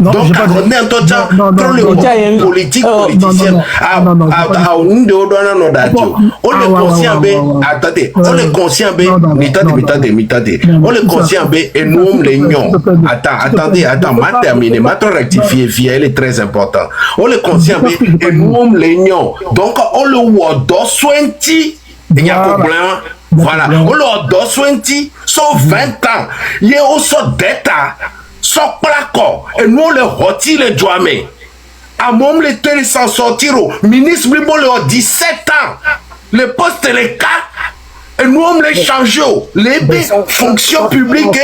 Donc, on est en tout temps, quand le politique, politicien, on est conscient, attendez, on est conscient, on est conscient, et nous, l'union, attendez, m'a terminé, m'a rectifié, elle est très importante. On est conscient, et nous, l'union, donc, on le voit dans sointi, il y a un problème. Voilà, on leur donne 20, sont 20 ans, il y a aussi d'État. Son placard et nous le retire les douaniers. À mon les télé s'en sortir ministre Bibo le 17 ans. Le poste les cas et nous on les change les fonctions publiques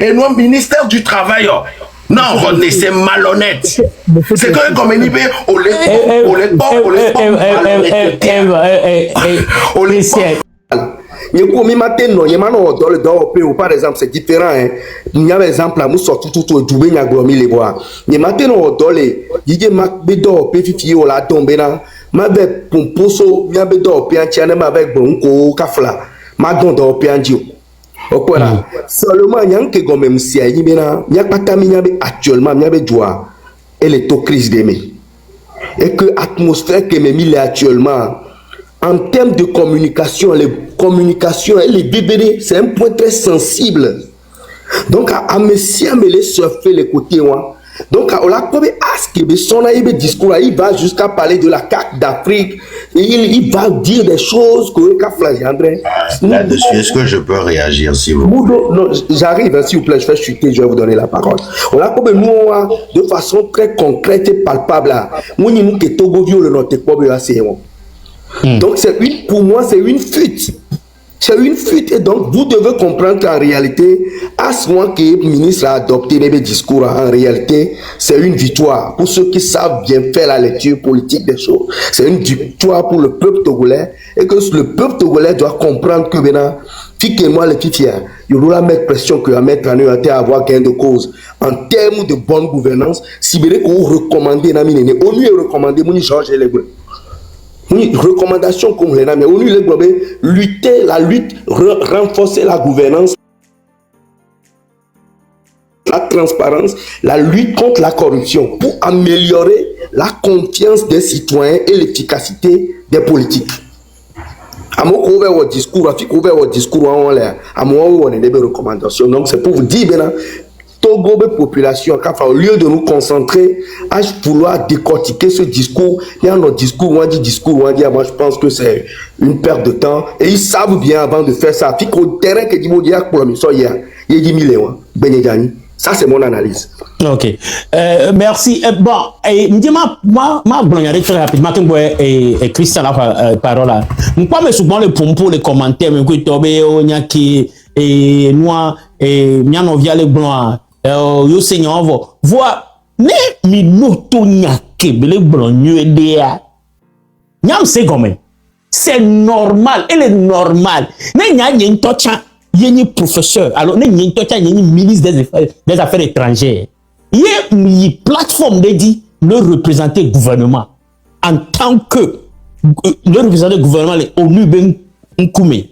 et nous ministère du travail. Non, René, c'est malhonnête. C'est que comme il dit, on les il y a par exemple, c'est différent. Il y a un exemple là, nous sortons tout du bien aglomi les bois. Il y a maintenant il y a Mac Bédor, Péfifi, ou la tombe là. Ma belle Pomposo, il y a Bédor, Piantiane, ma belle Bonko, Kafla, ma dondo, Piandio. Voilà. Seulement, il y a un qui comme si il y a pas de actuellement, il y a des joies. Elle est au crise d'aimer. Et que l'atmosphère que me mis actuellement. En termes de communication, les communications et les bébés, c'est un point très sensible. Donc, à Messia, me les surfer les côtés. Donc, on a comme son discours, il va jusqu'à parler de la carte d'Afrique. Il va dire des choses que là-dessus, est-ce que je peux réagir si vous voulez? J'arrive, s'il vous plaît, je vais chuter, je vais vous donner la parole. On a comme nous, de façon très concrète et palpable. Nous, nous, que Togo viole notre problème. Donc, pour moi, c'est une fuite. C'est une fuite. Et donc, vous devez comprendre qu'en réalité, à ce moment que le ministre a adopté les discours, en réalité, c'est une victoire. Pour ceux qui savent bien faire la lecture politique des choses, c'est une victoire pour le peuple togolais. Et que le peuple togolais doit comprendre que maintenant, moi les filles, il doit mettre pression que à mettre en œuvre à avoir gain de cause. En termes de bonne gouvernance, si vous voulez qu'on recommande, on lui a recommandé, on change les goûts. Une recommandation comme les mais on lui lutter la lutte, renforcer la gouvernance, la transparence, la lutte contre la corruption pour améliorer la confiance des citoyens et l'efficacité des politiques. À mon ouvert au discours, à mon on a des recommandations. Donc c'est pour vous dire maintenant. Togo, population, au lieu de nous concentrer à vouloir décortiquer ce discours, il y a un autre discours, on dit moi je pense que c'est une perte de temps. Et ils savent bien avant de faire ça. Puis qu'au terrain que dit pour la mission, il y a 10 millions. Ça, c'est mon analyse. Ok. Merci. Bon, dis-moi, moi, très rapidement, et Christian la parole là. Je pas souvent les pompos, les commentaires, mais que Tobé, Onyaki, et moi, et Miano via les blancs. Yo seigneur voit ne minuto nyake bele blonyo edea nyam c'est comme c'est normal elle est normale ne nya yen tocha yeni professeur alors ne yen tocha yeni ministre des affaires étrangères y plateforme de dit le représenter gouvernement en tant que le représentant du gouvernement le ONU ben nkume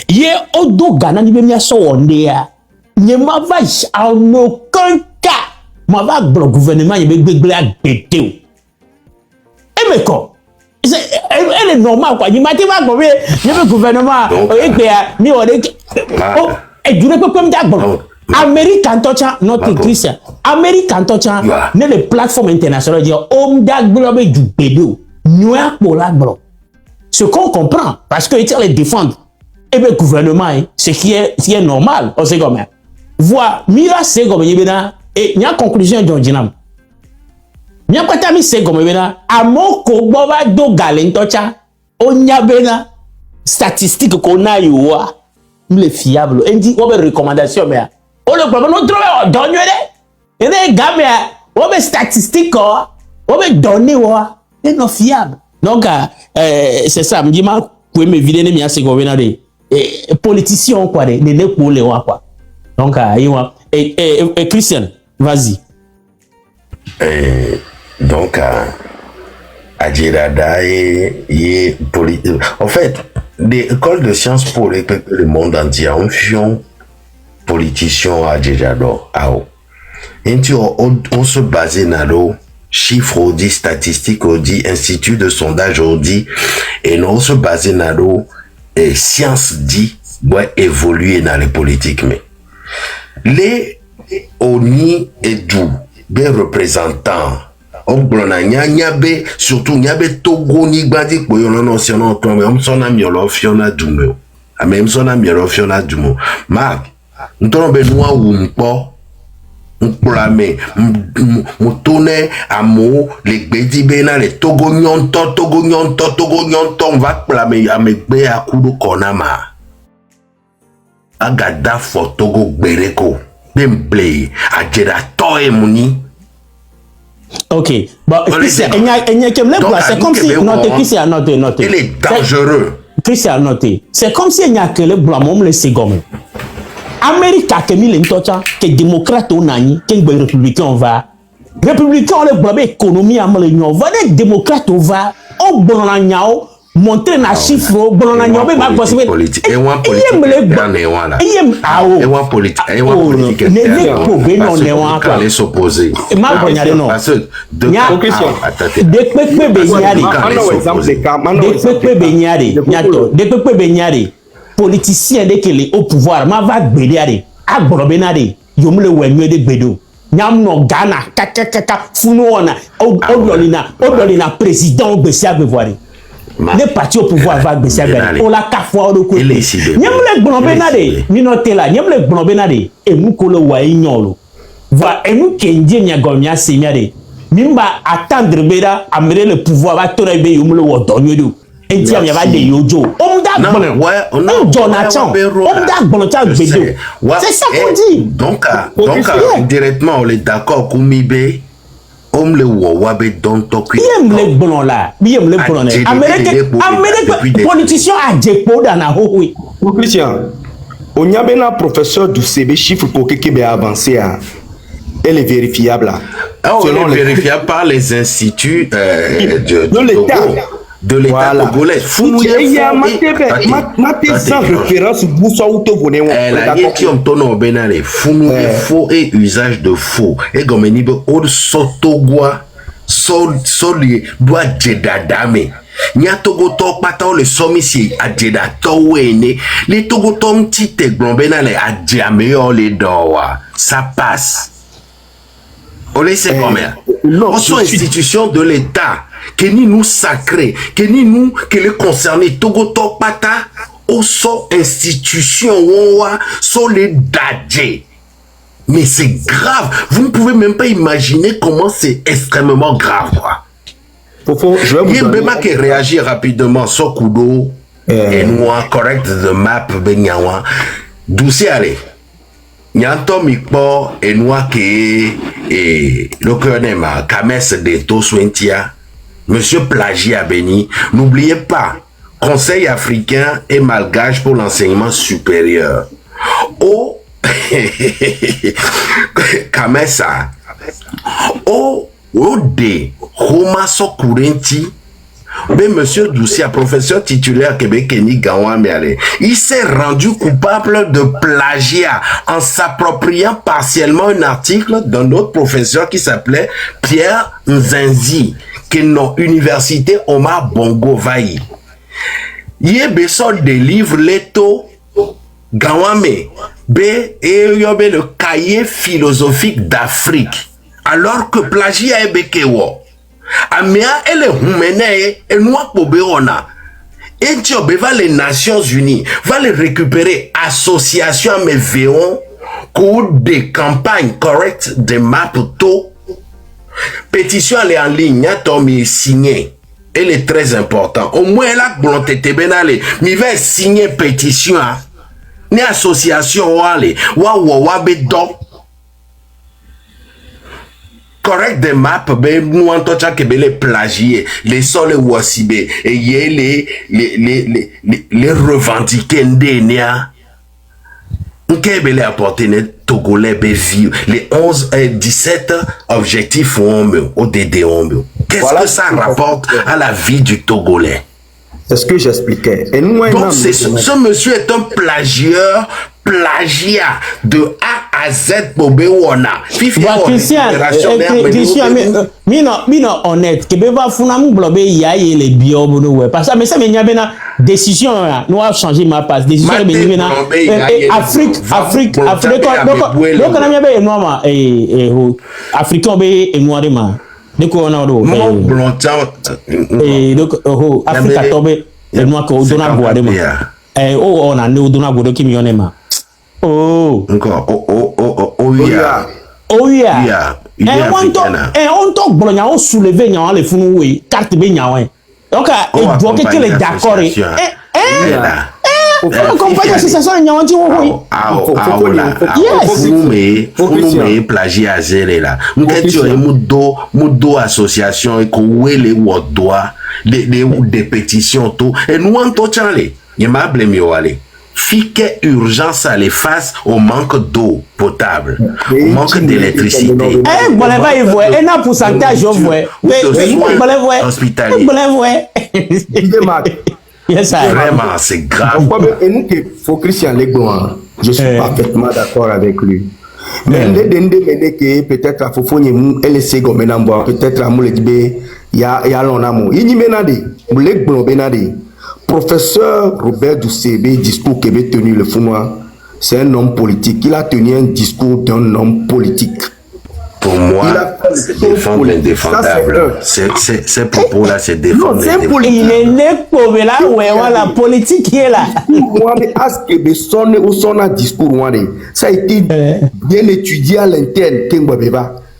ye odo Ghana ni be mi so ondea ne m'a va en aucun cas m'a va le gouvernement il be à péter et mais quoi elle est normale quoi il m'a dit va combien le gouvernement et que mi on est et du coup comme d'abord American Tocha notre Christian American Tocha ne les plateformes internationales dire homme d'aglobe du pédo noir pour la blanc ce qu'on comprend parce que ils les défendent et le gouvernement ce qui est normal on sait comment voir mira c'est comme et il y a conclusion de Jinam il y a pas tami c'est comme à mon koboba do galentocha on y a bena statistique qu'on a eu les fiables et dit on recommandation mais on le problème on trouve donner et les gars mais on met statistique on met donner et non fiable donc c'est ça me dit ma pour me vider les miens c'est comme et politiciens quoi les pour les quoi. Donc, et Christian, vas-y. Donc, à Djedada et politique. En fait, des écoles de sciences pour le monde entier, on fion politicien à Djedada. On se basait dans l'eau. Chiffres on dit, statistiques on dit, institut de sondage on dit, et non se baser dans l'eau, et science dit, doit évoluer dans les politiques. Mais les ONI et d'où, des représentants, surtout nyabe Togo ni badi ko yo non si on tombe on son ami on fiona dumo a même son ami on fiona dumo ma ntombe noa ou mpo mplame mutone amo les gbedi bena les Togo nyonto on va plame amegbe akudu konama agada for Togo gbereko bemble ajeda toy muni. Ok, bon, Christian, c'est comme si noté, Christian, noté. Il est dangereux. Christian, noté. C'est comme si il n'y a que le blanc, le second. Amérique a mis les tocha, que démocrate on a ni, que les républicains va. Républicains on le blanc, économie à l'union, va les démocrates on va, on blanc montrer na chiffre bon na nyobe ma possible politique et one politique les s'opposer ma bonyare non de benyare politicien de que les au pouvoir ma va gbediare agborobenare yomle wenwe de gbedo nyam no Ghana kaka funu ona odolina président besia bevoire. Les partis au pouvoir va baisser on la cafoué au côté. Nyamle gblonbenade, minote la, nyamle gblonbenade, et nous kolo wa ignolo. Va et nous kendie nyagomia semiade. Mimba attendre beda amener le pouvoir va tourner be yumlo wo donyodo. Et dia mi va de yojo. Omda gbon. On Jonathan. Omda gbon ta gbedo. C'est ça qu'on dit. Donc directement on est d'accord Koumibe. Homme le wabe don toki. Yem le bon là. Yem le bon là. Amérique politicien a dépôt dans la oui. Christian. On y a bien un professeur du CB chiffre pour que avancé. Elle est vérifiable là. Selon les vérifiable par les instituts de l'État. De l'État togolais. Il y a sans référence la yetium tono benale funu faux et usage de faux et comme nibe od sotogwa soli doit jedadame nya togo to pata le somisi adjeda to wene les togo tom tite benale adjame yo le dowa ça passe on les sait combien on sont institutions de l'État que ni nous sacrés, que ni nous, que les concernés, Togo Topata, au sont institutions, sont les dadjés. Mais c'est grave. Vous ne pouvez même pas imaginer comment c'est extrêmement grave, quoi. Je vais vous donner... qui réagit rapidement, Sokudo, et nous, correct de map, Benyawa, douce allez. Nyanto Mikpo, et nous, qui est le cœur Kames de Toswentia. Monsieur Plagiat Béni, n'oubliez pas, Conseil africain et malgache pour l'enseignement supérieur. Au Kamesa, au de Roma Sokurenti, mais monsieur Doussia, professeur titulaire québécois Gawamiale, il s'est rendu coupable de plagiat en s'appropriant partiellement un article d'un autre professeur qui s'appelait Pierre Nzenzi, que nos universités Omar Bongo Vaï. Yé besol des livres leto Gawame B et yobe le cahier philosophique d'Afrique. Alors que plagiat est bekewo. Amia elle est humene et noa pobeona. Et Tiobe va les Nations Unies, va les récupérer association mais véon cours des campagnes correctes de Maputo. Pétition elle est en ligne, Tommy signé. Elle est très important. Au moins là, volonté benale, mi va signer pétition. Ni association wale, wa bedon. Correct des maps, ben nous en touchant que les plagier, les sols wasibe et les revendiquer ndenia. Nkebele apporter net Togolais bevieux les 11 et 17 objectifs au DD. Qu'est-ce que ça rapporte à la vie du Togolais? C'est ce que j'expliquais. Et nous, donc ce monsieur est un plagieur plagiat de A à Z bobé wana. Christian, mino honnête, que beva funam blobe ya ye le bio bono we. Parce que mais ça me nyabena décision là, nous a changé ma passe. Décision be nyabena Afrique. Donc on a mis be noir africain be noir ma. Donc on a do. Donc Afrique tombe le noir ko dona boade ma. On a ne dona boade ki mi yonema. Oh. Encore. Yeah. Oh yeah. On to blonya on soulever nya le funu we carte be nya we. Donc et doit que les d'accord on compagne association nya on ti wo oui. Plagiat zéro là. M'ketio e mudo association e ko wele wodoa des pétitions tout et nous en to chanle. Yema blame yo ale. Fique urgence à les face au manque d'eau potable, au manque d'électricité. Et un pourcentage, je vois. Hospitalier. Vraiment, c'est grave. Et nous, il faut Christian Legbon, je suis parfaitement d'accord avec lui. Mais peut-être à Fofoni, LC Gomenambo, peut-être à Mouledbe, il y a l'onamo. Il y a Benade, Moulegbon Benade. Professeur Robert Doucébé, discours qu'il avait tenu le Founois, c'est un homme politique. Il a tenu un discours d'un homme politique. Pour moi, c'est défendre l'indéfendable. Ces propos-là, c'est défendre l'indéfendable. Il est né pour là, ouais, la politique qui est là. Ça a été bien étudié à l'interne.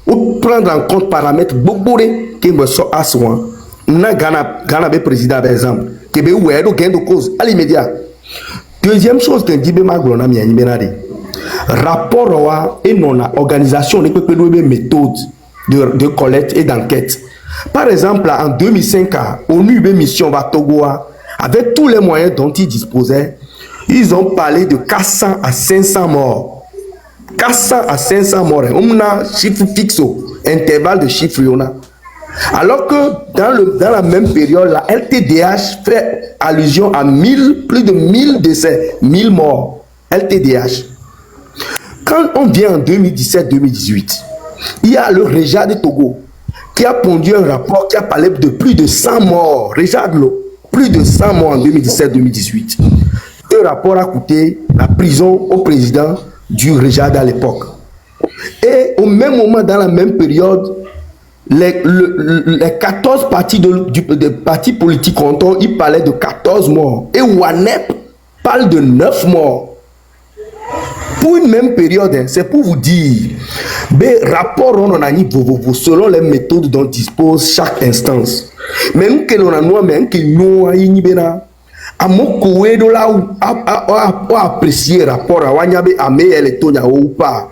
Ou prendre en compte paramètres beaucoup de so aswan. Na Ghana président par exemple. Kebe oué do gain de cause à l'immédiat. Deuxième chose que dit Maglona mi benade. Rapport et non la organisation des méthodes de collecte et d'enquête. Par exemple, en 2005, ONU une mission à Togo avec tous les moyens dont ils disposaient, ils ont parlé de 400 à 500 morts. 400 à 500 morts. On a un chiffre fixe, intervalle de chiffres. Alors que dans la même période, la LTDH fait allusion à plus de 1000 décès, 1000 morts. LTDH. Quand on vient en 2017-2018, il y a le Réja de Togo qui a pondu un rapport qui a parlé de plus de 100 morts. Regarde-le, plus de 100 morts en 2017-2018. Ce rapport a coûté la prison au président du Réjad à l'époque. Et au même moment, dans la même période, les 14 partis de partis politiques ils parlaient de 14 morts. Et WANEP parle de 9 morts. Pour une même période, c'est pour vous dire, mais rapport on a selon les méthodes dont dispose chaque instance. Mais nous que l'on a nous, mais que nous a inibena, à mon coué de là où apprécier rapport à Wanyabe à me électonia ou pas.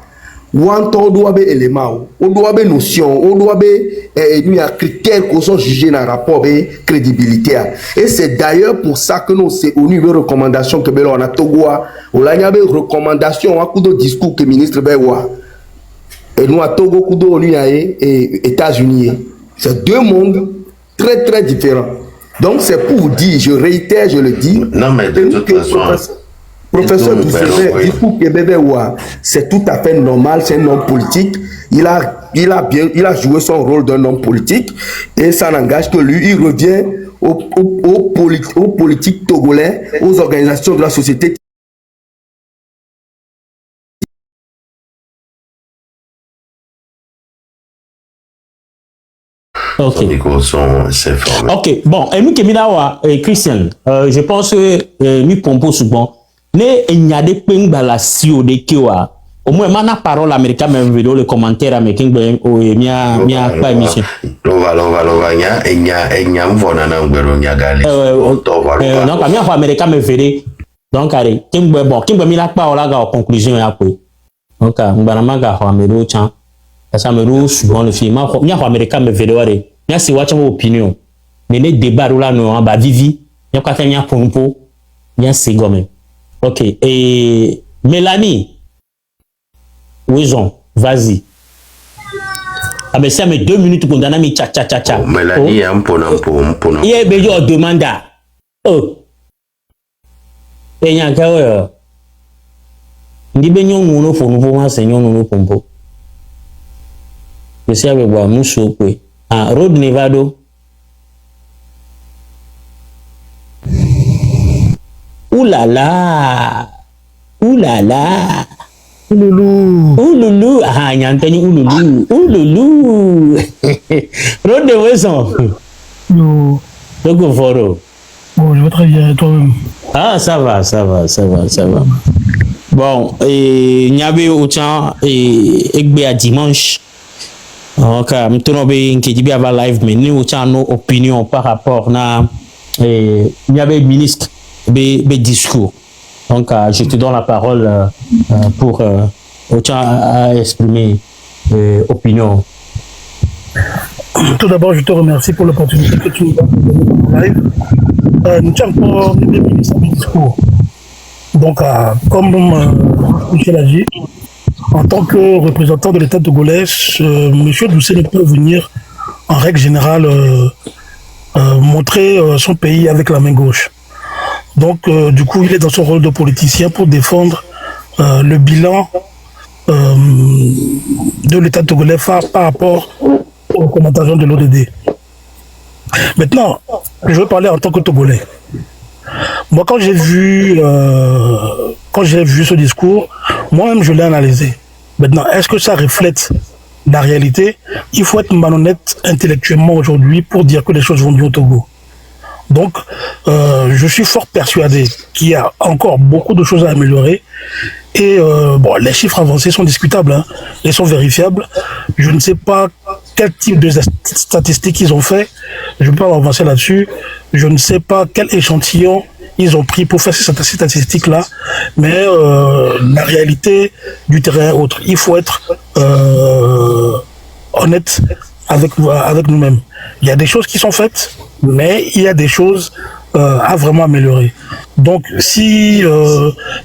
On doit avoir éléments, on doit avoir notion, on doit avoir critères qui sont jugés dans le rapport et crédibilité. Et c'est d'ailleurs pour ça que nous, c'est au niveau de recommandation que on a Togo, on a une recommandation, un coup de discours que le ministre Bewa. Et nous à Togo, coup de et États-Unis. C'est deux mondes très très différents. Donc c'est pour vous dire, je réitère, je le dis. Non mais de toute façon. Professeur Doucébé, c'est tout à fait normal, c'est un homme politique. Il a joué son rôle d'un homme politique et ça n'engage que lui. Il revient aux politiques togolais, aux organisations de la société. Ok. C'est ok, bon, et nous qui sommes Christian, je pense que nous pompons souvent. Ne nyade pengba la sio de kiwa au moins mana parole américaine même vidéo le commentaire américain o mia pas émission lova nya mvona na ngwero nya gale non ka mia fa américain me véré donc allez kimbe bon kimbe mi la pa ola ga conclusion ya ko donc ngana maga fa américain chan ça me rou souvent le film mia fa américain me véré ware mia si wacha opinion mais les débats là no ba vivi nya ka nya pompo nya sigome. Ok, et Mélanie, Ouison, vas-y. Ah ben ça met 2 minutes pour donner mi tcha. Mélanie, un peu. Il y a besoin de demander. Oh. Et il y a Ndibe nyɔnu no ƒonuƒo ma se nyɔnu no ƒonuƒo. Je sais avec moi muso kwe. Ah, road nevado. Ouh là là. Ouh là là. Ouloulou. Ouloulou. Ah, il y a entendu ouloulou. Ouloulou. Road de Wesson. Yo. Donc, foro. Bon, je vais très bien, toi-même. Ah, ça va. Bon, il y avait autant et à dimanche. Donc, maintenant, il y avait live, mais nous avons nos opinions par rapport à il y avait ministre des discours. Donc, je te donne la parole pour autant exprimer opinion. Tout d'abord, je te remercie pour l'opportunité que tu nous as donnée en live. Nous sommes encore des ministres du discours. Donc, comme Michel a dit, en tant que représentant de l'État togolais, M. Doucet ne peut venir, en règle générale, montrer son pays avec la main gauche. Donc, du coup, il est dans son rôle de politicien pour défendre le bilan de l'État togolais par rapport aux recommandations de l'ODD. Maintenant, je veux parler en tant que Togolais. Moi, quand j'ai vu ce discours, moi-même, je l'ai analysé. Maintenant, est-ce que ça reflète la réalité? Il faut être malhonnête intellectuellement aujourd'hui pour dire que les choses vont bien au Togo. Donc, je suis fort persuadé qu'il y a encore beaucoup de choses à améliorer. Et bon, les chiffres avancés sont discutables, hein, ils sont vérifiables. Je ne sais pas quel type de statistiques ils ont fait. Je ne peux pas avancer là-dessus. Je ne sais pas quel échantillon ils ont pris pour faire ces statistiques-là. Mais la réalité du terrain est autre. Il faut être honnête avec nous-mêmes. Il y a des choses qui sont faites, mais il y a des choses à vraiment améliorer. Donc, si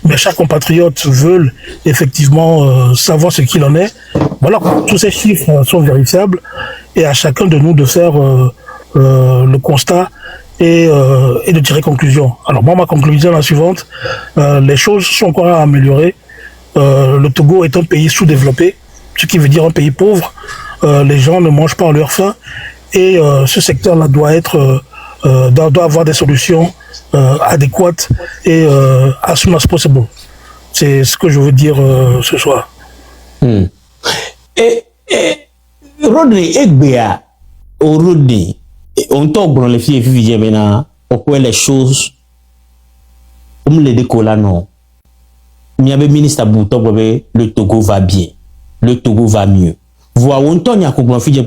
mes chers compatriotes veulent effectivement savoir ce qu'il en est, voilà, tous ces chiffres sont vérifiables et à chacun de nous de faire le constat et de tirer conclusion. Alors, moi, ma conclusion est la suivante. Les choses sont encore à améliorer. Le Togo est un pays sous-développé, ce qui veut dire un pays pauvre. Les gens ne mangent pas à leur faim et ce secteur-là doit avoir des solutions adéquates et as soon as possible. C'est ce que je veux dire ce soir. Et Rodney Egbea au Rodney, on tombe dans les filles maintenant, pourquoi les choses comme les décollants non. Il y avait ministre Bouton, le Togo va bien, le Togo va mieux. Voir on tombe à comprendre fille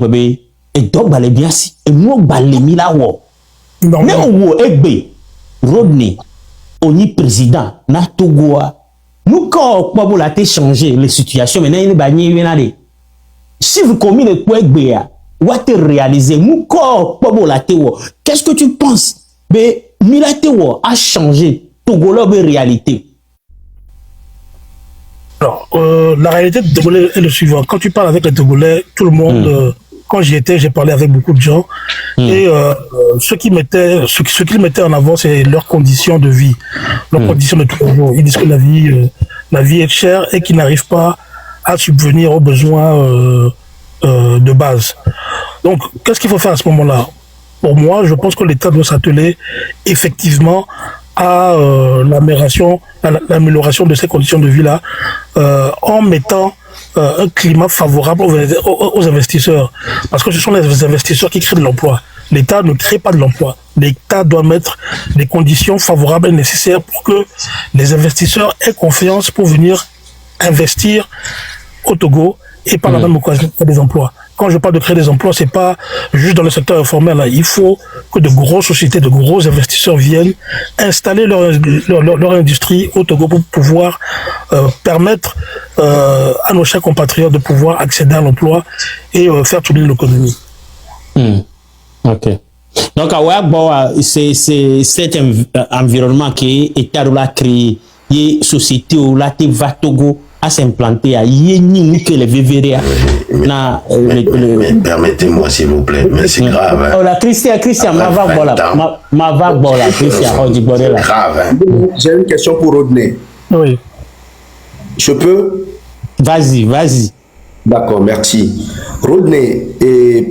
et donc balé bien si et moi balé mi la wo. Mais on Egbe Rodney on y président na Togo nous quand pour la changer les situations maintenant il bagné venale. Si vous commis le quoi Egbe ou te réaliser nous quand pour la wo. Qu'est-ce que tu penses? Mais Milatewo a changé Togo la réalité. Alors, la réalité du Togolais est le suivant. Quand tu parles avec les Togolais, tout le monde, quand j'y étais, j'ai parlé avec beaucoup de gens. Et ce qu'ils mettaient en avant, c'est leurs conditions de vie, leurs conditions de tous les jours. Ils disent que la vie est chère et qu'ils n'arrivent pas à subvenir aux besoins de base. Donc, qu'est-ce qu'il faut faire à ce moment-là? Pour moi, je pense que l'État doit s'atteler effectivement à l'amélioration de ces conditions de vie-là en mettant un climat favorable aux investisseurs. Parce que ce sont les investisseurs qui créent de l'emploi. L'État ne crée pas de l'emploi. L'État doit mettre les conditions favorables et nécessaires pour que les investisseurs aient confiance pour venir investir au Togo et par la même occasion créer des emplois. Quand je parle de créer des emplois, c'est pas juste dans le secteur informel. Là. Il faut que de grosses sociétés, de gros investisseurs viennent installer leur industrie au Togo pour pouvoir permettre à nos chers compatriotes de pouvoir accéder à l'emploi et faire tourner l'économie. Ok. Donc, c'est cet environnement qui est à créer une société où la va Togo à s'implanter à Yéni que les VVRA. Permettez-moi s'il vous plaît, mais c'est grave. Hein. Oh la Christian, ma va Christian, oh du bordel là. Grave. Hein. J'ai une question pour Rodney. Oui. Je peux? Vas-y. D'accord, merci. Rodney,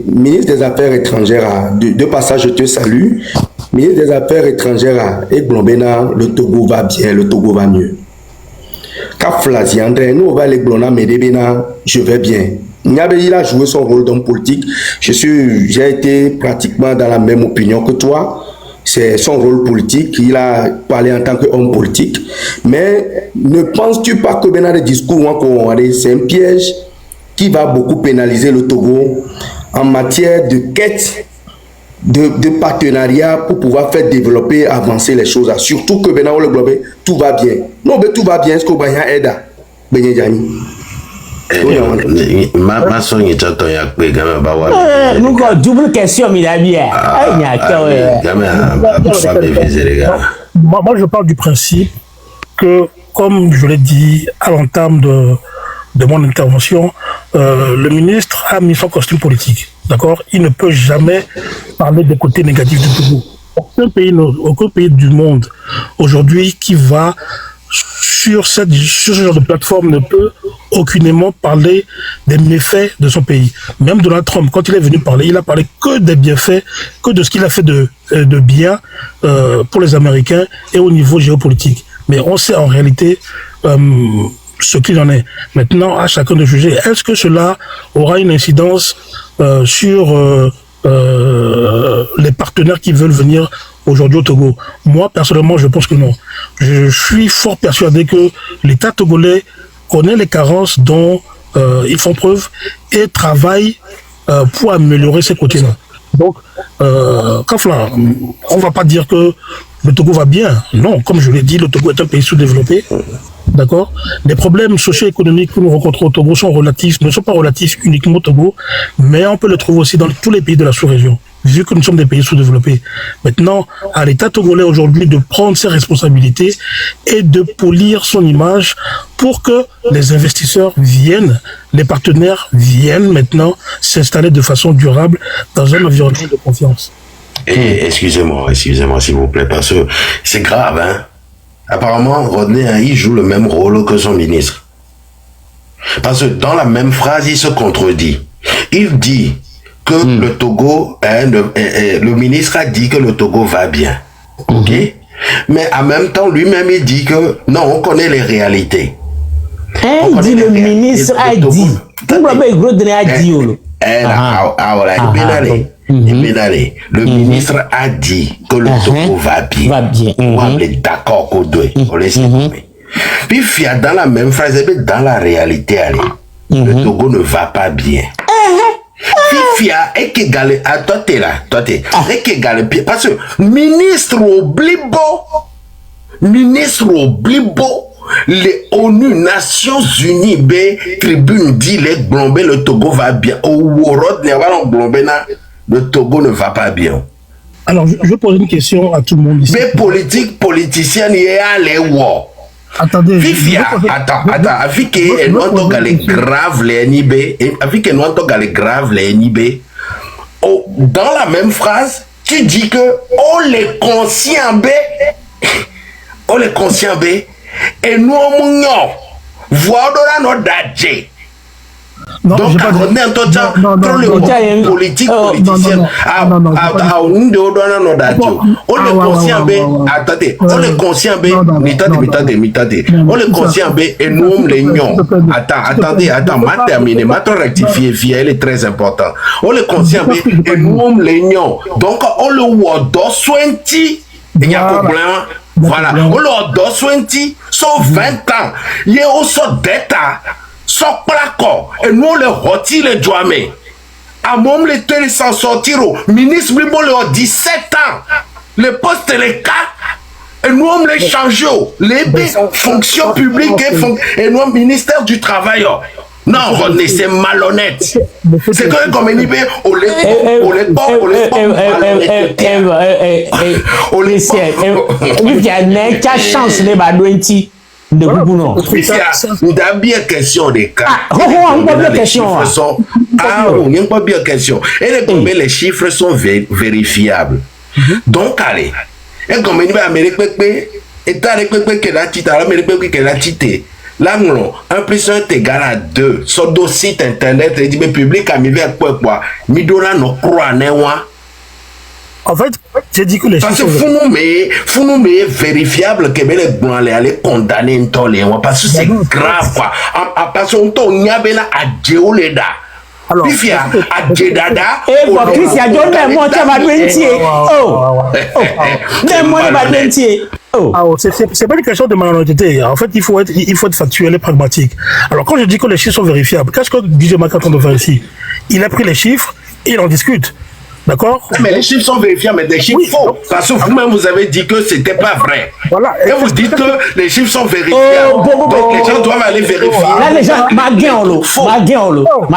ministre des Affaires étrangères, de passage, je te salue. Ministre des Affaires étrangères, et Blombena, le Togo va bien, le Togo va mieux. Kaflazi, André, nous, on va les Blona, Medebena, je vais bien. Niabé, il a joué son rôle d'homme politique. J'ai été pratiquement dans la même opinion que toi. C'est son rôle politique. Il a parlé en tant qu'homme politique. Mais ne penses-tu pas que maintenant, le discours, c'est un piège qui va beaucoup pénaliser le Togo en matière de quête de partenariat pour pouvoir faire développer, avancer les choses. Surtout que maintenant, le globe, tout va bien. Non, mais tout va bien. Est-ce que vous avez aidé? Nous avons double question, mais bien. Moi, je parle du principe que, comme je l'ai dit à l'entame de mon intervention, le ministre a mis son costume politique. D'accord? Il ne peut jamais parler des côtés négatifs du Togo. Aucun pays du monde aujourd'hui qui va sur ce genre de plateforme ne peut aucunement parler des méfaits de son pays. Même Donald Trump, quand il est venu parler, il a parlé que des bienfaits, que de ce qu'il a fait de bien pour les Américains et au niveau géopolitique. Mais on sait en réalité ce qu'il en est. Maintenant, à chacun de juger, est-ce que cela aura une incidence sur les partenaires qui veulent venir aujourd'hui au Togo? Moi, personnellement, je pense que non. Je suis fort persuadé que l'État togolais connaît les carences dont ils font preuve et travaille pour améliorer ces côtés-là. Donc, Kafla, on ne va pas dire que le Togo va bien. Non, comme je l'ai dit, le Togo est un pays sous-développé. D'accord? Les problèmes socio-économiques que nous rencontrons au Togo ne sont pas relatifs uniquement au Togo, mais on peut les trouver aussi dans tous les pays de la sous-région, vu que nous sommes des pays sous-développés. Maintenant, à l'État togolais aujourd'hui de prendre ses responsabilités et de polir son image pour que les investisseurs viennent, les partenaires viennent maintenant s'installer de façon durable dans un environnement de confiance. Et excusez-moi s'il vous plaît, parce que c'est grave, hein. Apparemment, Rodney, il joue le même rôle que son ministre. Parce que dans la même phrase, il se contredit. Il dit que le Togo, le ministre a dit que le Togo va bien. Ok? Mais en même temps, lui-même, il dit que non, on connaît les réalités. Il dit le ministre a dit. Le ministre a dit que le Togo va bien. On est d'accord qu'on doit. On laisse tomber. Puis dans la même phrase, dans la réalité, le Togo ne va pas bien. Fifia est égal à toi, t'es là, est égal parce que ministre oblibo, les ONU, Nations Unies, tribune dit les Blombé, le Togo va bien. Le Togo ne va pas bien. Alors, je pose une question à tout le monde ici. Mais politicien, il est allé où? Attendez. Fifia, attends, avec que nous avons grave les NIB, dans la même phrase, tu dis que on les conscient et nous on voir dans notre dadje. Donc, politique, politicien, et nous l'union. Attendez, m'a terminé, m'a rectifié, elle est très important. On le conscient et nous l'union. Donc, on le voit dans sointi, il y a problème. Voilà, on le doit sointi, sauf 20 ans. Il y a aussi d'état. Son placard et nous on les retire les douamés. À mon les télé sans sortir au ministre Blibo le 17 ans. Les postes les cas et nous on les change les fonctions publiques et nous ministère du travail. Non, Rodney, c'est malhonnête. C'est que comme il dit, on les il y a une chance les badouenti. De Boubounon. Il y a bien question des cas. Et les chiffres sont vérifiables. Donc, allez. Et comme il va Amérique, et t'as que la tite, Amérique que la tite. Là, 1 plus 1 est égal à 2. Sur le site internet, il dit, mais public a mis vers quoi? Midora no croit, En fait, j'ai dit que les parce que faut nous mais vérifiable que les blancs aller condamner un tollé. Parce que c'est grave, quoi. Parce qu'on n'y a pas à Djeoleda. Alors, puis à Djedada. Eh, bon, Christian, donne-moi, tu vas m'adventir. Donne-moi, c'est pas une question de malhonnêteté. En fait, il faut être factuel et pragmatique. Alors, quand je dis que les chiffres sont vérifiables, qu'est-ce que DJ Maka est en train de faire ici? Il a pris les chiffres et il en discute. D'accord? Mais les chiffres sont vérifiables, mais des chiffres faux. Parce que vous-même, vous avez dit que c'était pas vrai. Voilà. Et vous dites que les chiffres sont vérifiables. Donc les gens doivent aller vérifier. Là, les gens,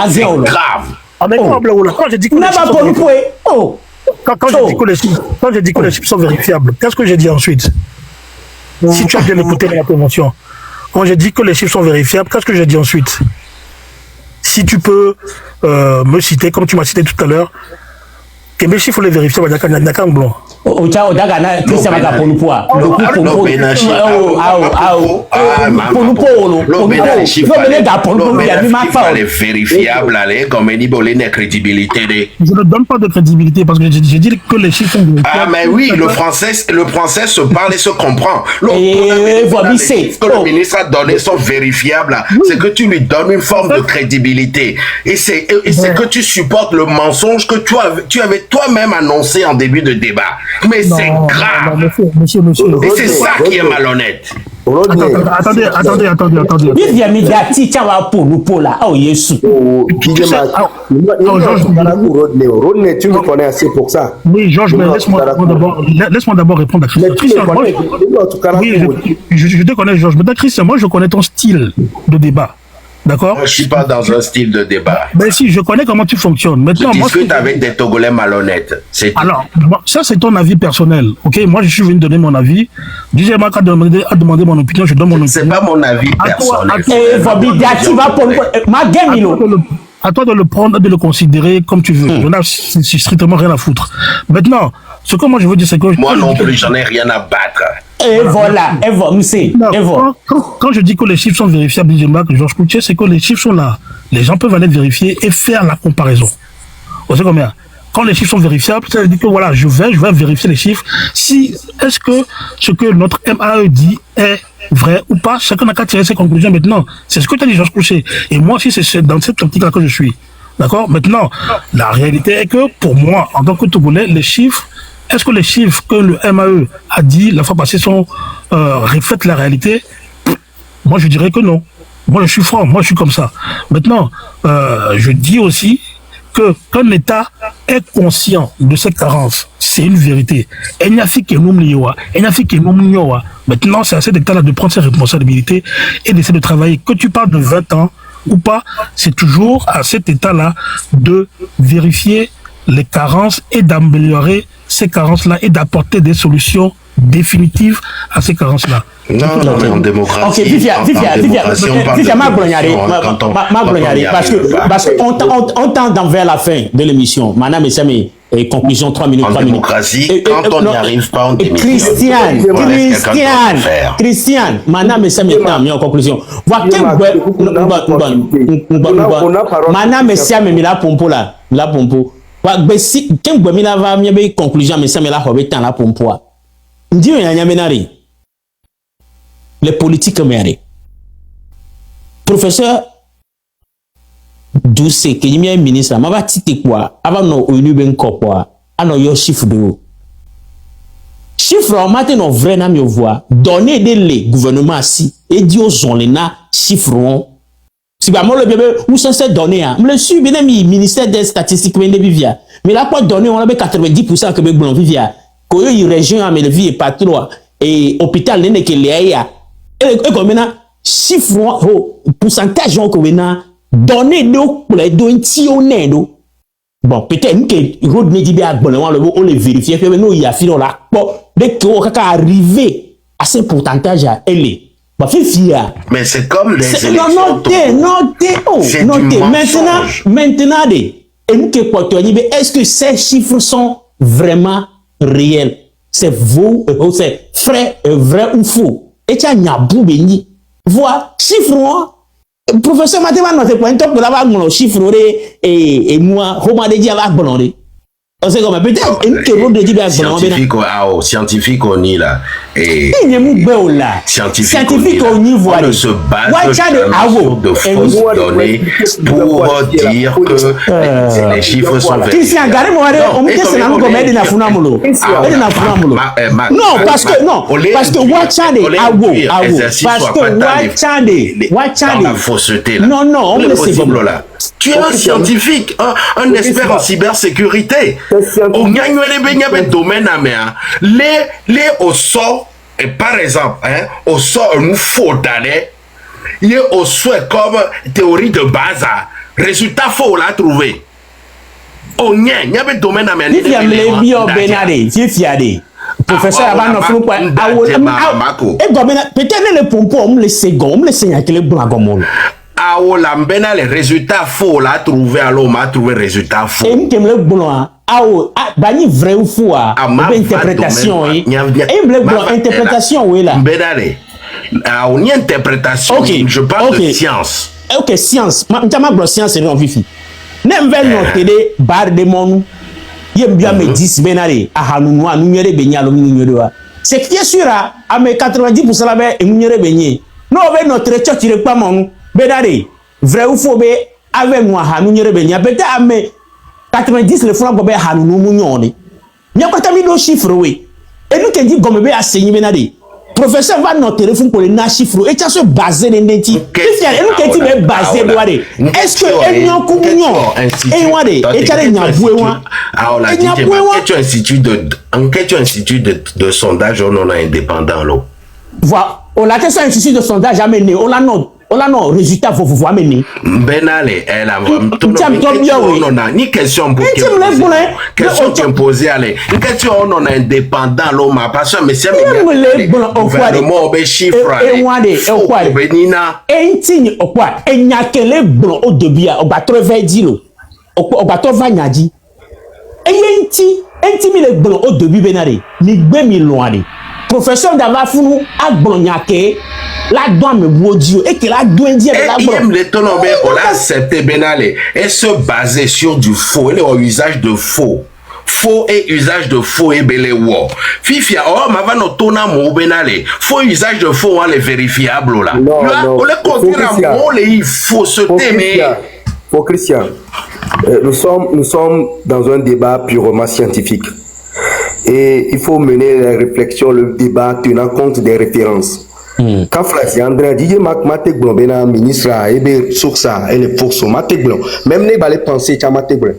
C'est grave. Quand j'ai dit que les chiffres sont vérifiables, qu'est-ce que j'ai dit ensuite? Si tu as bien écouté la convention, quand j'ai dit que les chiffres sont vérifiables, qu'est-ce que j'ai dit ensuite? Si tu peux me citer, comme tu m'as cité tout à l'heure, que mes chiffres les vérifier, il n'y a qu'un blanc. Je ne donne pas de crédibilité parce que j'ai dit que les chiffres sont vérifiables. Ah, mais oui, le français se parle et se comprend. Que le ministre a donné sont vérifiables. C'est que tu lui donnes une forme de crédibilité. Et c'est que tu supportes le mensonge que tu avais toi-même annoncé en début de débat. Mais c'est grave. Monsieur. Et c'est ça qui est malhonnête. Attendez. Rodney, tu me connais assez pour ça. Oui, Georges, mais laisse-moi d'abord répondre à Christian. Je te connais, Georges. Maintenant, Christian, moi, je connais ton style de débat. D'accord? Je ne suis pas dans un style de débat. Mais si, je connais comment tu fonctionnes. Maintenant, je discute avec des Togolais malhonnêtes. Alors, ça, c'est ton avis personnel. Ok? Moi, je suis venu donner mon avis. DJ Mark a demandé mon opinion, je donne mon opinion. C'est pas mon avis personnel. À toi de le prendre et de le considérer comme tu veux. J'en ai strictement rien à foutre. Maintenant, ce que moi je veux dire, c'est que... Moi non plus, j'en ai rien à battre. Et voilà, quand je dis que les chiffres sont vérifiables, Georges Coutier, c'est que les chiffres sont là. Les gens peuvent aller vérifier et faire la comparaison. Vous savez combien? Quand les chiffres sont vérifiables, ça veut dire que voilà, je vais vérifier les chiffres. Est-ce que ce que notre MAE dit est vrai ou pas? Chacun n'a qu'à tirer ses conclusions maintenant. C'est ce que tu as dit, Georges Coutier. Et moi aussi, c'est dans cette optique-là que je suis. D'accord? Maintenant, la réalité est que pour moi, en tant que Togolais, les chiffres, est-ce que les chiffres que le MAE a dit la fois passée reflètent la réalité? Moi, je dirais que non. Moi, je suis franc, moi, je suis comme ça. Maintenant, je dis aussi qu'un État est conscient de ses carences. C'est une vérité. Maintenant, c'est à cet État-là de prendre ses responsabilités et d'essayer de travailler. Que tu parles de 20 ans ou pas, c'est toujours à cet État-là de vérifier les carences et d'améliorer ces carences-là et d'apporter des solutions définitives à ces carences-là. Non, mais en démocratie. Ok, Vivia, parce qu'on tend vers la fin de l'émission. Madame et Samy, et conclusion 3 minutes. En démocratie, quand on n'y arrive pas, on démissionne. Christian, madame et Samy, en conclusion. Madame et Samy, la pompo là, la pompo. Si quand vous avez une conclusion, mais ça me l'a fait tant la pompe. Dis moi y a menari. Les politiques menari. Professeur Douce que y a ministre, ma va tite quoi? Avant no onu ben quoi? Ano yo chiffre de haut. Chiffre en matin no vrai na mi voix. Donner des les gouvernement si et dit aux gens les na chiffrons. Si bah moi le bébé où sont ces données hein, me le suis bien mi ministère des statistiques mais de vivia mais là pas donné on a 90% que blanc vivia ko yo région a me le vie et pas trop et hôpital n'est que les ya et comme maintenant chiffre pourcentage on que maintenant donné do pour les do tionné do bon peut-être que road ne dit bien bon on le vérifier que nous il y a fini là bon dès que on arriver à ce pourcentage à elle. Mais c'est comme les élections. Notez. Maintenant, est-ce que ces chiffres sont vraiment réels? C'est vrai ou faux? Et tu as Vois, chiffre, professeur Mathéma, notre point, pour avoir mon chiffre, et moi, comment dire, avoir bon, on sait comment, peut-être, une question de dire, scientifique, on y là. Et scientifique au niveau on ne se base sur de fausses données pour dire que les chiffres sont vrais. Non, parce que la fausseté là. Non, on le sait là. Tu es un scientifique, un expert en cybersécurité. On gagne les domaines les au sort. Et par exemple, au sort un faux d'aller, il est au sort comme théorie de base. Résultat faux, on l'a trouvé. On y a un domaine à mener. Il y a les bio-bénadés, professeur avant de peut-être les pompons, on me les secondes, on me les saigne avec les blancs comme ah, on l'a les résultats faux, on l'a trouvé, alors on m'a trouvé résultat faux. Et m'aime le blanc, bani vrai ou faux, interprétation, interprétation, oui là. On y a interprétation, je parle de science. Ok, science, ma science est non vifi. N'aime pas noter des barres de mon. Yem bien me 10 benare, à Hanounoua, nous n'y benyalo, nous c'est qui est sûr, à mes 90% la baie et nous n'y beigné. Non, notre church, il est pas mon. Benare, vrai ou faux, avec moi, nous n'y beigné. Peut-être à mes 90 le franc bobé Hanounou Mounioni. Il n'y a pas de chiffre, oui. Et nous qui dit comme bé à saigner benare. Professeur va notre téléphone pour les chiffres et tu as se basé les neti. Et nous qui dit basé douare. Est-ce que elle n'y a qu'un et ouade et tu as les nyabouéwa. Alors la institut de sondage non indépendant là. Voilà, on a ça institut de sondage amené, on l'a non résultat faut amener. Benale elle a ni question pour question qui imposée aller. Une question non indépendant là parce que monsieur gouvernement obé chiffre et benina intigne au quoi et n'y a que les blancs au début au bateau 20 lo au bateau 20 nyadi et inti les blancs au début benare ni gbe mi loin professeur d'Avafounou a blognaké la douane me bodio et que la douane dit la blonde. Il on a accepté benale et se baser sur du faux et le usage de faux. Faux et usage de faux et belé wo. Fifia ma va no tona mo benale. Faux usage de faux on les vérifiables là. On les considère on les fausseté mais pour Christian. Nous sommes dans un débat purement scientifique. Et il faut mener la réflexion, le débat tenant compte des références. Quand Flassi André dit que Matek Blon, ben ministre, et bien sur ça, et les forces, Matek Blon, même les balais penser, tu Matek Blon.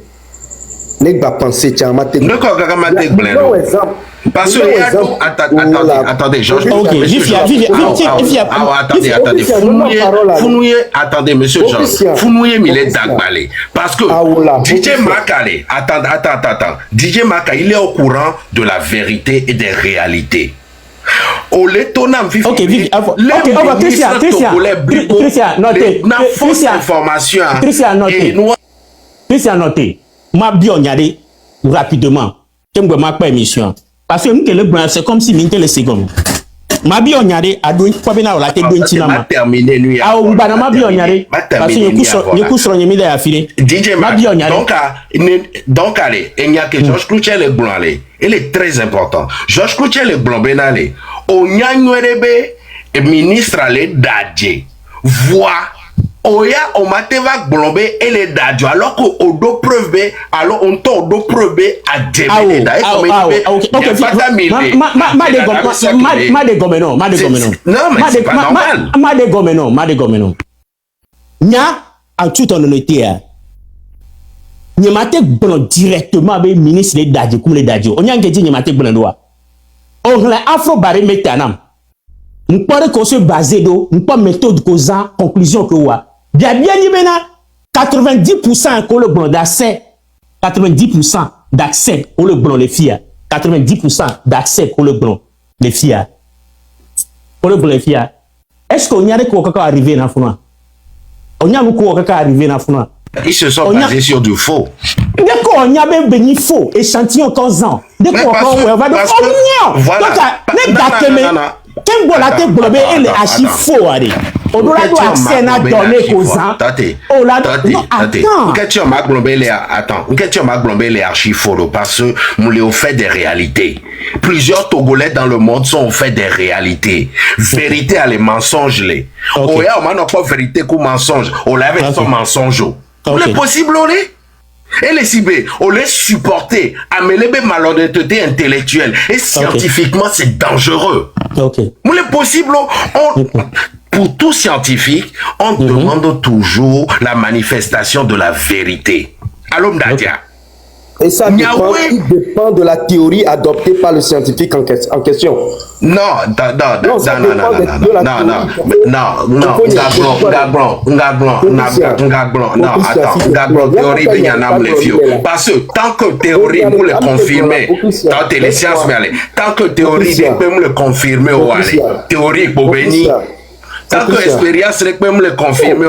Les balais penser, tu Matek Blon. Parce que attendez, Georges. Attendez, monsieur Georges. Founouye Millet Dagbalé. Parce que DJ Makale, attends. DJ Makale, il est au courant de la vérité et des réalités. Au l'étonnant, Christian, notez. Ma bionyade rapidement. J'aime ma pas émission. Parce que c'est comme si m'était le second. Ma bionyade a doué quoi bien la tête d'un tinama. Terminé nuit. Ah ou bana ma bionyade. Parce que you couche n'y mis à filer. DJ ma bionyade. Donc allez, il n'y a que Georges Cloutier le blanc allez. Il est très important. Georges Cloutier le blanc benale. O nyanywerebe ministre allé dadje. Voix. Oya on mateva glombe et les dadjo alors que au do preuve alors on t'en do preuve à djebele da nya en tout honnêteté nya mate glon directement avec ministre les dadjo comme les dadjo on nya ngedi nya mate glon doa on la afro barométre anam nous pourrions qu'on se base do nous pas méthode causant conclusion que wa bien dit maintenant 90% pour le blanc d'accès 90% d'accès pour le blanc les filles 90% d'accès pour le blanc les filles pour le blanc les filles est-ce qu'on y a des quoi arriver dans fond on y a beaucoup quoi arriver dans fond ils se sont basés sur du faux dès qu'on y a même béni faux échantillon 15 ans dès qu'on va de donc n'est pas que mais qu'un bon la tête blobé et les archives faux allez au-delà de l'accès à donner aux gens. Attends, les archives parce que nous les fait des réalités. Plusieurs Togolais dans le monde sont au fait des réalités. Vérité à les mensonges les. Oh ya, on n'a pas vérité qu'au mensonge. On l'avait son mensonge. C'est possible, on est. Et les cibés, on les supporter, amener des malhonnêtetés intellectuelle. Et scientifiquement, c'est dangereux. Mais les possible, pour tout scientifique, on demande toujours la manifestation de la vérité. Allô, Mdadia. Et ça dépend de la théorie adoptée par le scientifique en question. Non, théorie, il y en a les vieux. Parce que tant que théorie, vous le confirmez, tant que les sciences, tant que théorie, vous pouvez le confirmer, théorie, pour bénir. Tant que expérience, vous pouvez le confirmer,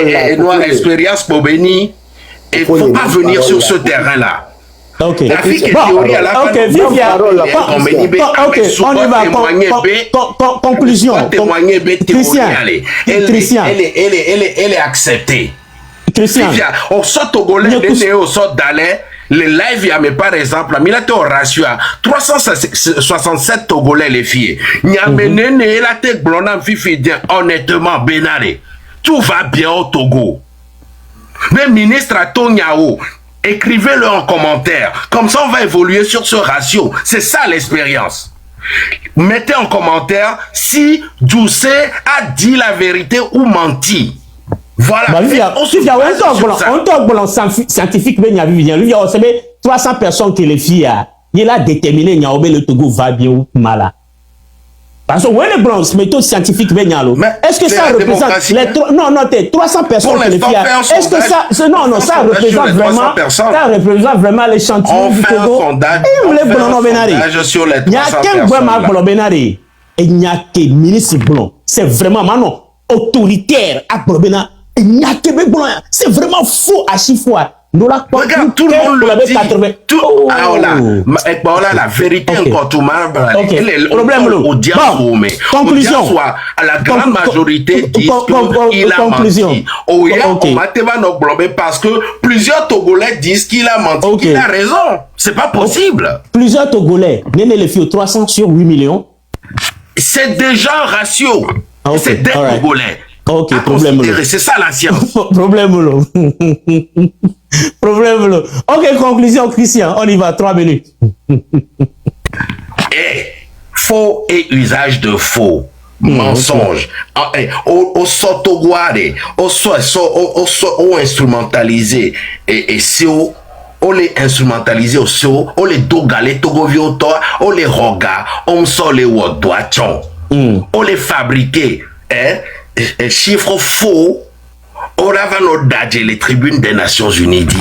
et nous, expérience, pour bénir. Il ne faut pas venir sur ce terrain-là. La fille qui est théorie à la fin, on y va. Conclusion. Elle est acceptée. Christian. On sort Togolais, on sort d'aller. Le live, il y a, mais par exemple, il a au ratio 367 Togolais, les filles. Il y a mené la tête blonde, honnêtement, Benaré. Tout va bien au Togo. Mais ministre Atoniao, écrivez-le en commentaire. Comme ça, on va évoluer sur ce ratio. C'est ça l'expérience. Mettez en commentaire si Doucet a dit la vérité ou menti. Voilà. On scientifique, lui, 300 personnes qui les filles, il a déterminé le Togo va bien ou mal. Parce que les blancs, méthode scientifique, est-ce que ça représente les 300 personnes que les filles, est-ce que ça, non, ça représente vraiment l'échantillon du Togo. Les blancs, il n'y a qu'un blanc Benari, et il n'y a que ministre blanc. C'est vraiment maintenant autoritaire à Blobena. Il n'y a que des blancs. C'est vraiment faux à chaque fois. Regarde, tout le monde le dit. La vérité incontournable. Conclusion. À la grande majorité disent qu'il a menti. Parce que plusieurs Togolais disent qu'il a menti. Il a raison. C'est pas possible. Plusieurs Togolais. Néné les filles 300 sur 8 millions. C'est déjà un ratio. C'est des Togolais. Ok, problème. C'est ça la science. Problème. Ok, conclusion, Christian. On y va, 3 minutes. Faux et usage de faux. Mensonge. Au sotoguare, au instrumentalisé. Et si on les instrumentalisé au so, on les dogale, togovioto, on les roga, on sort les wodoachon. On les fabriqué. Chiffres faux, on va les tribunes des Nations Unies dit.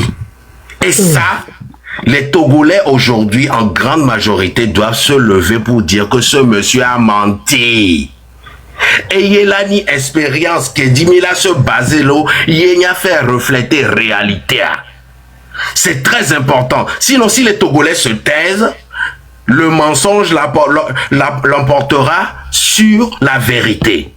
Et ça, les Togolais aujourd'hui, en grande majorité, doivent se lever pour dire que ce monsieur a menti. Et il y a une expérience qui dit, mais là, se baser là, il y a fait refléter réalité. C'est très important. Sinon, si les Togolais se taisent, le mensonge l'emportera sur la vérité.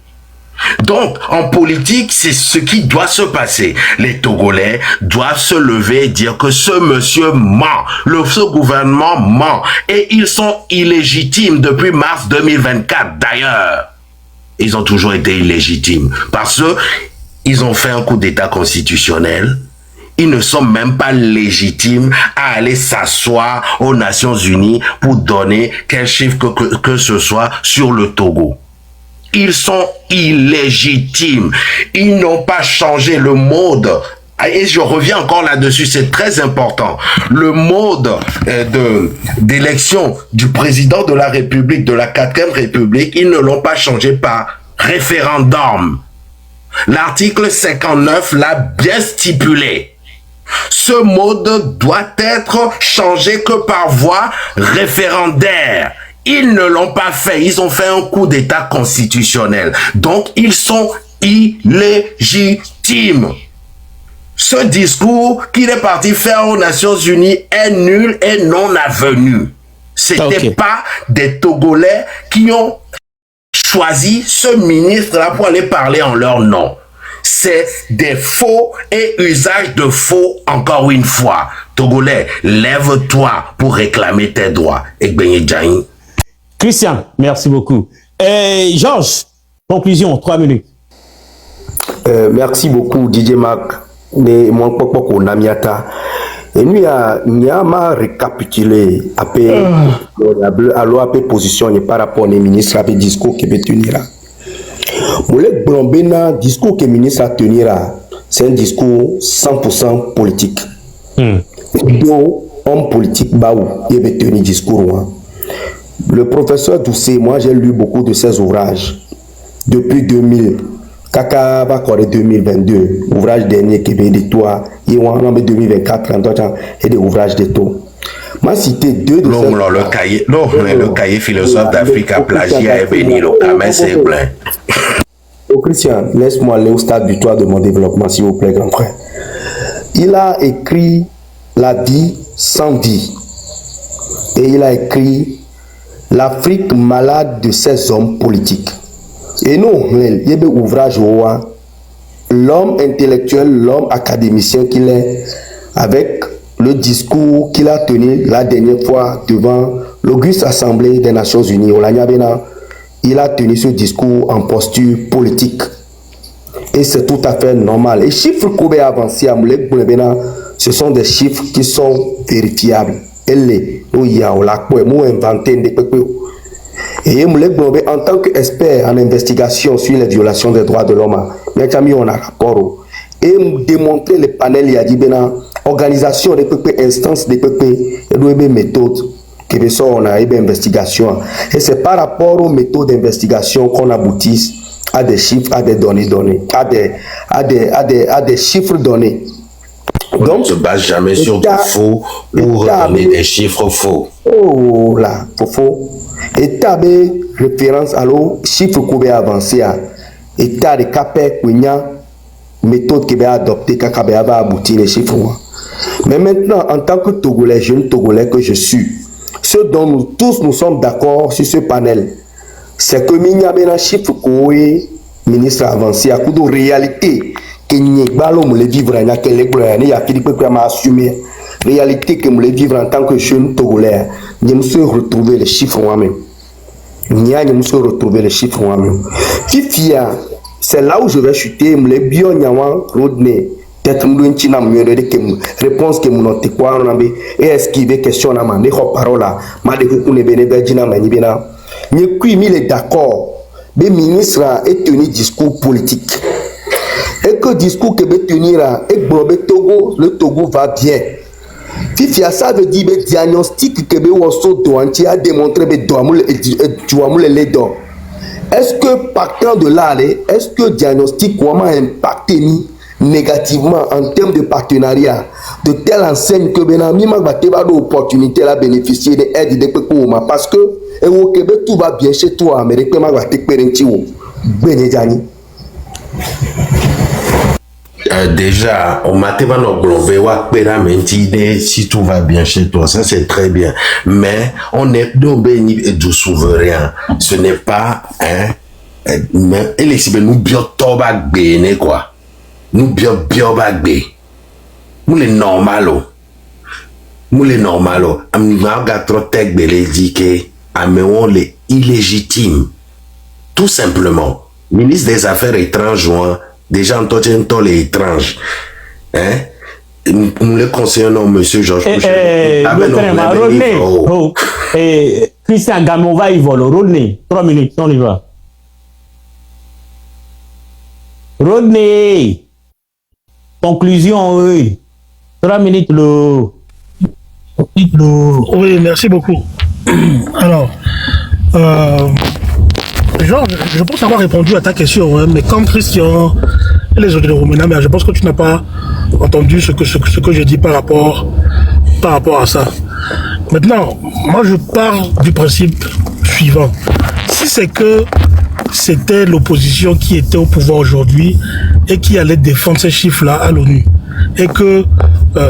Donc, en politique, c'est ce qui doit se passer. Les Togolais doivent se lever et dire que ce monsieur ment, ce gouvernement ment, et ils sont illégitimes depuis mars 2024. D'ailleurs, ils ont toujours été illégitimes parce que ils ont fait un coup d'État constitutionnel. Ils ne sont même pas légitimes à aller s'asseoir aux Nations Unies pour donner quel chiffre que ce soit sur le Togo. Ils sont illégitimes. Ils n'ont pas changé le mode. Et je reviens encore là-dessus, c'est très important. Le mode d'élection du président de la République, de la 4e République, ils ne l'ont pas changé par référendum. L'article 59 l'a bien stipulé. Ce mode doit être changé que par voie référendaire. Ils ne l'ont pas fait. Ils ont fait un coup d'État constitutionnel. Donc, ils sont illégitimes. Ce discours qu'il est parti faire aux Nations Unies est nul et non avenu. C'était pas des Togolais qui ont choisi ce ministre-là pour aller parler en leur nom. C'est des faux et usage de faux encore une fois. Togolais, lève-toi pour réclamer tes droits. Christian, merci beaucoup. Georges, conclusion, 3 minutes. Merci beaucoup, DJ Mac. Et moi, on a miata. Et nous, il y a ma récapitulé à position par rapport au ministre à discours qui peut tenir. Le Blambena, discours que le ministre a tenu, c'est un discours 100% politique. Homme politique, il veut tenir discours. Le professeur Doucet, moi j'ai lu beaucoup de ses ouvrages depuis 2000. Kaka va correr 2022, ouvrage dernier qui veut de toi, il y a 2024, et des ouvrages de toi. Moi cité deux de ces le cahier philosophe d'Afrique a plagié et béni le camé c'est plein. Oh Christian, laisse-moi aller au stade du toit de mon développement, s'il vous plaît, grand frère. Il a écrit La vie sans vie. Et il a écrit L'Afrique malade de ses hommes politiques. Et non, il y a un ouvrage l'homme intellectuel, l'homme académicien qu'il est, avec le discours qu'il a tenu la dernière fois devant l'Auguste Assemblée des Nations Unies. Il a tenu ce discours en posture politique. Et c'est tout à fait normal. Les chiffres qu'on a avancés à Moulek, ce sont des chiffres qui sont vérifiables. Et les, nous avons inventé des peuples. Et en tant qu'expert en investigation sur les violations des droits de l'homme, on a rapport et démontrer les panels, il y a dit organisation des peuples, instance des peuples, et des méthodes que on a une investigation. Et c'est par rapport aux méthodes d'investigation qu'on aboutit à des chiffres, à des données, à des chiffres donnés. On ne se base jamais sur du faux pour donner des chiffres faux. Oh là, faux. Et tu as des références à l'eau, chiffres qu'on va avancer. Et tu as des capés, méthode qui va adopter, qui va aboutir les chiffres. Mais maintenant, en tant que Togolais, jeune Togolais que je suis, ce dont nous tous nous sommes d'accord sur ce panel, c'est que il y a un chiffre qu'on est ministre avancé à coup de réalité. Que nous allons vivre en réalité que nous vivre en tant que jeune Togolais, nous nous retrouver les chiffres moi-même. Nous nous retrouver les chiffres moi-même. C'est là où je vais chuter, les bio Rodney. Peut-être que réponse que nous n'avons pas et esquiver question à ma parole ma de vous ne venez pas dire na bena ni qui mis les d'accord le ministre a tenu discours politique et que discours que veut tenir et Blobé Togo le Togo va bien. Fifia ça veut dire le diagnostic que veut Wosso Douanti a démontré que Douamoul les dons. Est-ce que partant de là, est-ce que le diagnostic comment impacté négativement en termes de partenariat de telle enseigne que Benami va avoir l'opportunité à bénéficier des aides de Pekoma parce que au Québec tout va bien chez toi mais Pekoma va te permettre Benedjani. Déjà, on m'a si tout va bien chez toi, ça c'est très bien. Mais on est béni du souverain. Ce n'est pas mais et les nous biotoba béné quoi. Nous biobagbe. Nous les normalo. Nous les normalo. Amnima gatrotek beledi que améon les illégitimes. Tout simplement. Ministre des Affaires étrangères, déjà entendu les étranges. Hein? Nous les conseillons, monsieur Georges Couchet. Rodney. Christian Gamova, il vole. Rodney, 3 minutes, on y va. Rodney. Conclusion, oui. 3 minutes, Oui, merci beaucoup. Alors, je pense avoir répondu à ta question, hein, mais comme Christian et les autres Roména, mais je pense que tu n'as pas entendu ce que je dis par rapport à ça. Maintenant, moi je pars du principe suivant. Si c'est que c'était l'opposition qui était au pouvoir aujourd'hui et qui allait défendre ces chiffres-là à l'ONU, et que,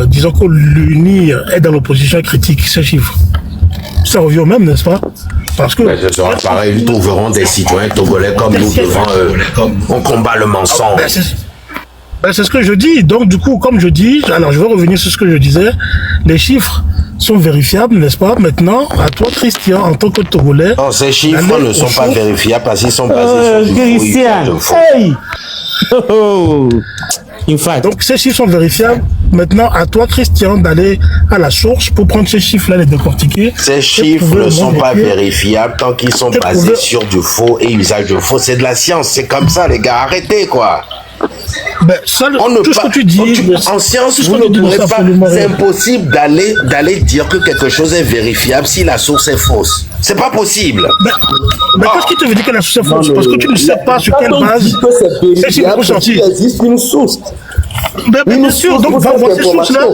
disons que l'UNI est dans l'opposition et critique ces chiffres, ça revient au même, n'est-ce pas? Parce que... Mais ce sera pareil, ils trouveront des citoyens togolais comme nous devant eux. On combat le mensonge. C'est ce que je dis. Donc, du coup, comme je dis, alors je vais revenir sur ce que je disais. Les chiffres sont vérifiables, n'est-ce pas? Maintenant, à toi, Christian, en tant que Togolais... Non, ces chiffres ne sont pas vérifiables parce qu'ils sont basés sur du Christian, hey! Donc, ces chiffres sont vérifiables. Maintenant, à toi, Christian, d'aller à la source pour prendre ces chiffres-là, les décortiquer. Ces chiffres ne sont pas vérifiables tant qu'ils sont basés sur du faux et usage de faux. C'est de la science. C'est comme ça, les gars. Arrêtez, quoi. Ben, ça, tout ce que tu dis, en science, vous ne pourrez pas. C'est impossible d'aller dire que quelque chose est vérifiable si la source est fausse. C'est pas possible. Mais qu'est-ce qui te veut dire que la source est fausse? Parce que tu ne sais pas sur quelle base ces chiffres vont sortir. Il existe une source. Mais bien sûr, donc va voir ces sources-là.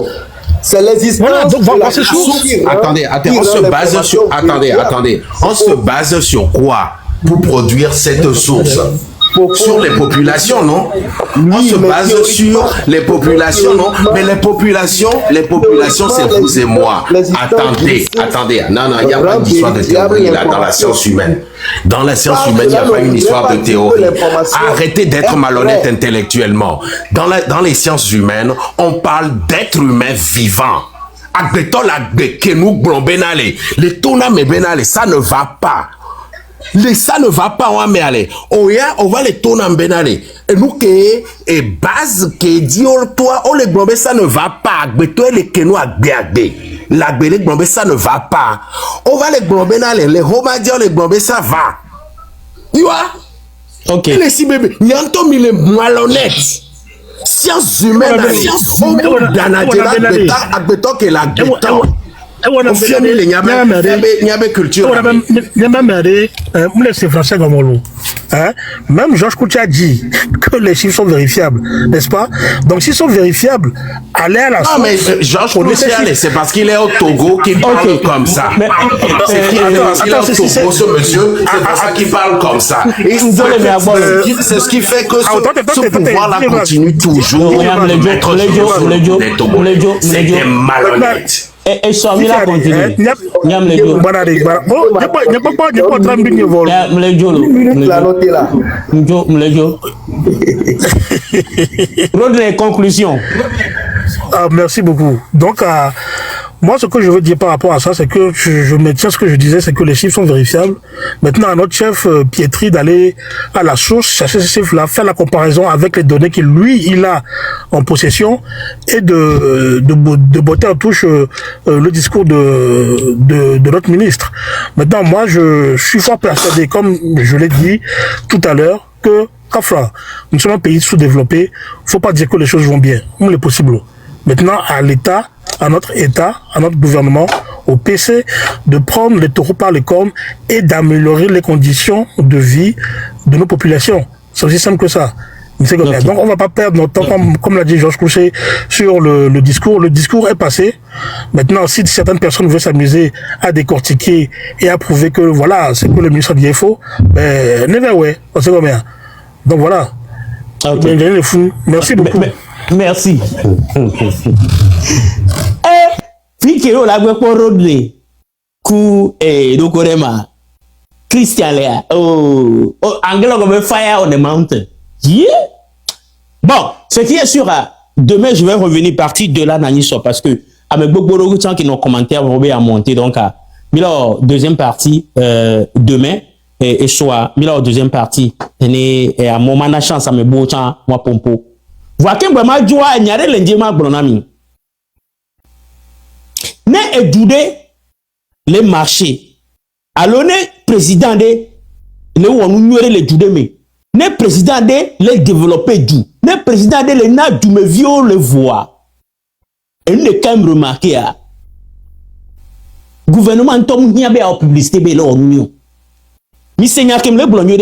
C'est l'existence. Voilà, donc va voir ces sources. Attendez, on se base sur. Attendez. On se base sur quoi pour produire cette source? Sur les populations, non? On se base sur les populations, non? Mais les populations, c'est vous et moi. Attendez. Non, il n'y a pas d'histoire de théorie là dans la science humaine. Dans la science humaine, il n'y a pas une histoire de théorie. Arrêtez d'être malhonnête intellectuellement. Dans les sciences humaines, on parle d'être humain vivant. Ça ne va pas. Ça ne va pas, on va les tourner en benale. Et nous, et base, qui dit, toi, on les globes, ça ne va pas. La les globes, ça ne va pas. On va les globes, les romadiens, les globes, ça va. Tu vois? Ok. Les si bébés, il y a un temps, il est malhonnête. Sciences humaines, sciences humaines, même Georges Koutia dit que les chiffres sont vérifiables, n'est-ce pas? Donc s'ils sont vérifiables, allez à la source. Non mais Georges Koutia, c'est parce qu'il est au Togo qu'il parle comme ça. C'est parce qu'il est au Togo, ce monsieur, c'est pour ça qu'il parle comme ça. C'est ce qui fait que ce pouvoir-là continue toujours. C'est des malhonnêtes. Et Somila continue. Rodney, conclusion. Merci beaucoup. Donc, moi, ce que je veux dire par rapport à ça, c'est que je maintiens ce que je disais, c'est que les chiffres sont vérifiables. Maintenant, à notre chef Pietri d'aller à la source, chercher ces chiffres-là, faire la comparaison avec les données qu'il, lui, il a en possession et de botter en touche le discours de notre ministre. Maintenant, moi, je suis fort persuadé, comme je l'ai dit tout à l'heure, que Kafra, nous sommes un pays sous-développé. Faut pas dire que les choses vont bien. Où est possible. Maintenant, à l'État, à notre gouvernement, au PC, de prendre les taureaux par les cornes et d'améliorer les conditions de vie de nos populations. C'est aussi simple que ça. Okay. Donc, on va pas perdre notre temps, comme l'a dit Georges Couchet, sur le discours. Le discours est passé. Maintenant, si certaines personnes veulent s'amuser à décortiquer et à prouver que, voilà, c'est que le ministre dit faux, never way. On sait combien. Donc, voilà. Okay. Merci beaucoup. Merci. Fikiro la gbe po Rodney ku dokorema Christian Léa. Oh, anglais comme fire on the mountain. Yeah. Bon, ce qui est sûr, demain je vais revenir partir de là Naniso parce que avec beaucoup de gens qui n'ont commentaire Robert a monté donc alors deuxième partie demain et soit alors deuxième partie et à mon mana chance à me beau temps moi pompo. Voici que ma joie n'y a rien de ma bonami. Ne édouder les marchés. Alors ne président de le ou nous les édouder mais ne président de les développer du ne président de les na du me viol le voix. Et ne quand même remarquer à gouvernement tom n'y a pas de publicité mais là on nous. Mi seigneur qui me le blondier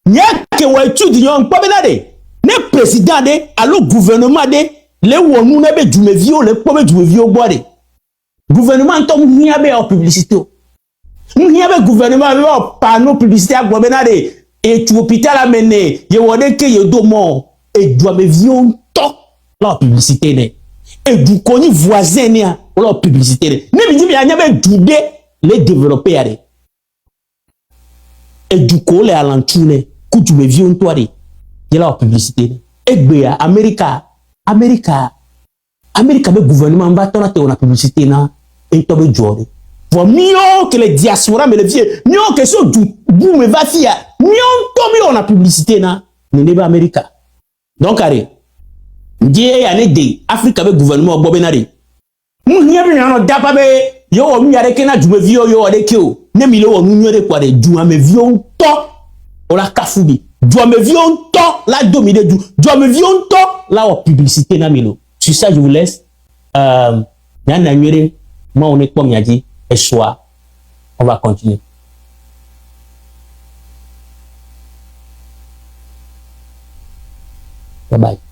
n'y a que ou étude yon pas benade. Ne président de alors gouvernement de les ou nous n'avait du me viol le pauvre du me viol boire. Gouvernement tom n'y a pas de publicité. N'y a pas gouvernement avec panneau publicité à gouvernement et tu hôpital à mener y a que y domo et doit me viol to la publicité ne et du connu voisin ne la publicité ne me dit y a pas d'idée les développer et du coup les alentours que tu me viens toi de la publicité et bien Amérique le gouvernement va t'en la publicité na et toi be jori pour mieux que les diaspora mais les vieux mieux que ce du bout me va fier mieux toi la publicité na ne pas Amérique donc allez die ya ne de Afrique le gouvernement bobenari mu nyebi na dapa be yo mi yare kena jume vio yo de kio ne mi lo mu nyore kwa de jume me vio to o la kafubi jume vio to la domine du jume vio to la o publicité na milo sur ça je vous laisse na nyere moi on est comme il dit et soir on va continuer. Bye bye.